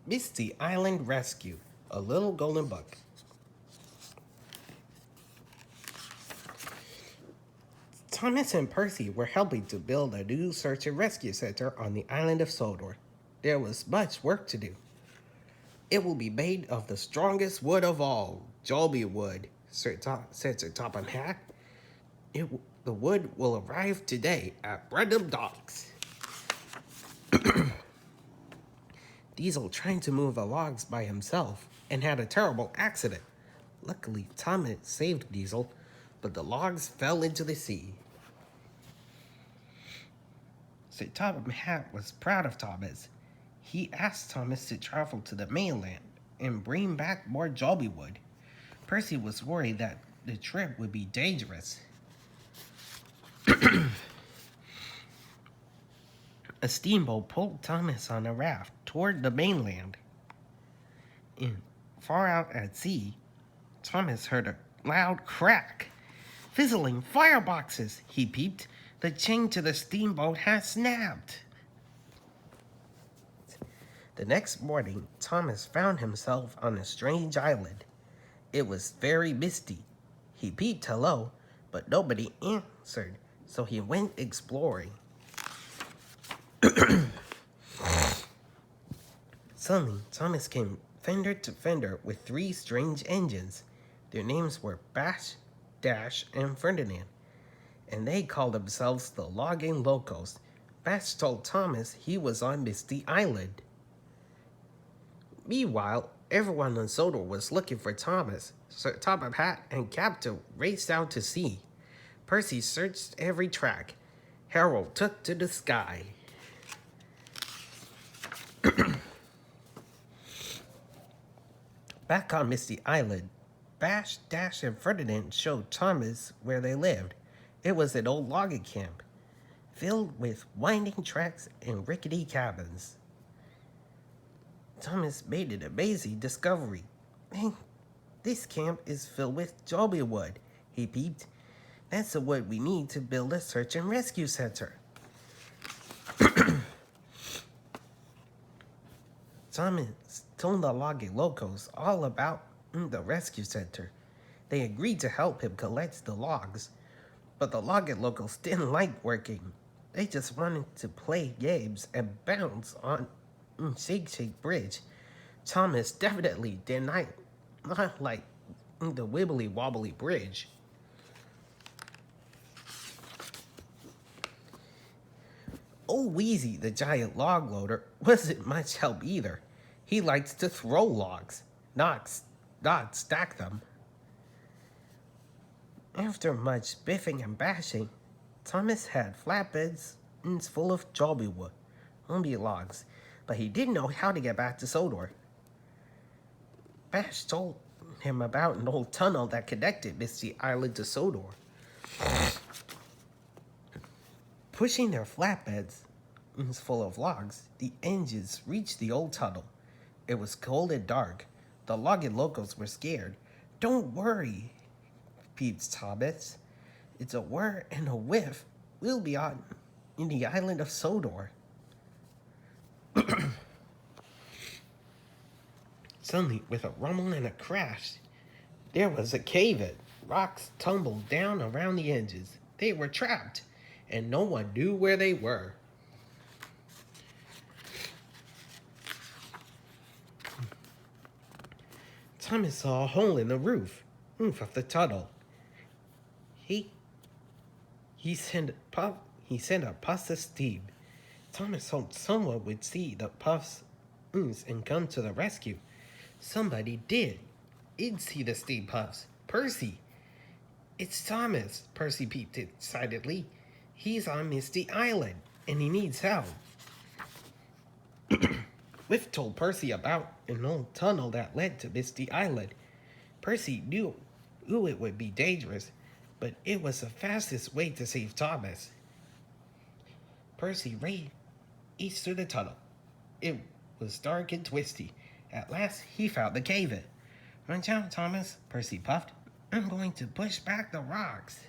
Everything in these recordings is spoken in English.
Misty Island Rescue, a little golden book. Thomas and Percy were helping to build a new search and rescue center on the island of Sodor. There was much work to do. It will be made of the strongest wood of all, Jolby wood, said Sir Topham Hatt. The wood will arrive today at Brenham Docks. Diesel trying to move the logs by himself and had a terrible accident. Luckily, Thomas saved Diesel, but the logs fell into the sea. Sir Topham Hatt was proud of Thomas. He asked Thomas to travel to the mainland and bring back more Jolby wood. Percy was worried that the trip would be dangerous. A steamboat pulled Thomas on a raft toward the mainland. Far out at sea, Thomas heard a loud crack. Fizzling fireboxes, he peeped. The chain to the steamboat had snapped. The next morning, Thomas found himself on a strange island. It was very misty. He peeped hello, but nobody answered, so he went exploring. Suddenly, Thomas came fender to fender with three strange engines. Their names were Bash, Dash, and Ferdinand, and they called themselves the Logging Locos. Bash told Thomas he was on Misty Island. Meanwhile, everyone on Sodor was looking for Thomas. Sir Topham Hatt and Captain raced out to sea. Percy searched every track. Harold took to the sky. Back on Misty Island, Bash, Dash, and Ferdinand showed Thomas where they lived. It was an old logging camp, filled with winding tracks and rickety cabins. Thomas made an amazing discovery. This camp is filled with Jolby wood, he peeped. That's the wood we need to build a search and rescue center. Thomas told the Logging Locos all about the rescue center. They agreed to help him collect the logs, but the Logging Locos didn't like working. They just wanted to play games and bounce on Shake Bridge. Thomas definitely did not like the wibbly wobbly bridge. Old Wheezy, the giant log loader, wasn't much help either. He liked to throw logs, not stack them. After much biffing and bashing, Thomas had flatbeds full of Jolby wood, logs, but he didn't know how to get back to Sodor. Bash told him about an old tunnel that connected Misty Island to Sodor. Pushing their flatbeds full of logs, the engines reached the old tunnel. It was cold and dark. The Logging Locos were scared. Don't worry, peeped Thomas. It's a whir and a whiff. We'll be in the island of Sodor. Suddenly, with a rumble and a crash, there was a cave-in. Rocks tumbled down around the edges. They were trapped, and no one knew where they were. Thomas saw a hole in the roof of the tunnel. He sent a puff of steam. Thomas hoped someone would see the puffs and come to the rescue. Somebody did. It'd see the steam puffs. Percy. It's Thomas, Percy peeped excitedly. He's on Misty Island, and he needs help. Whiff told Percy about an old tunnel that led to Misty Island. Percy knew it would be dangerous, but it was the fastest way to save Thomas. Percy raced through the tunnel. It was dark and twisty. At last, he found the cave-in. Watch out, Thomas, Percy puffed. I'm going to push back the rocks.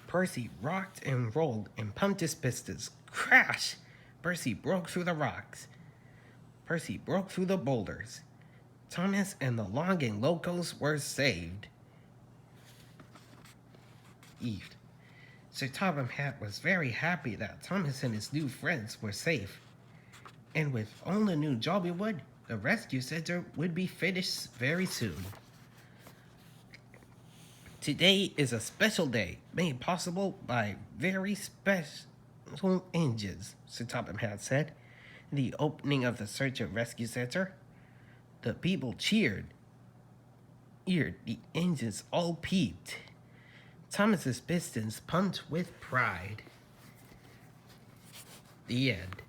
Percy rocked and rolled and pumped his pistols. Crash! Percy broke through the rocks. Percy broke through the boulders. Thomas and the longing locals were saved. Eve. Sir Topham Hatt was very happy that Thomas and his new friends were safe. And with all the new Jollywood, the rescue center would be finished very soon. Today is a special day, made possible by very special engines, Sir Topham Hatt said. The opening of the search and rescue center. The people cheered. The engines all peeped. Thomas's pistons pumped with pride. The end.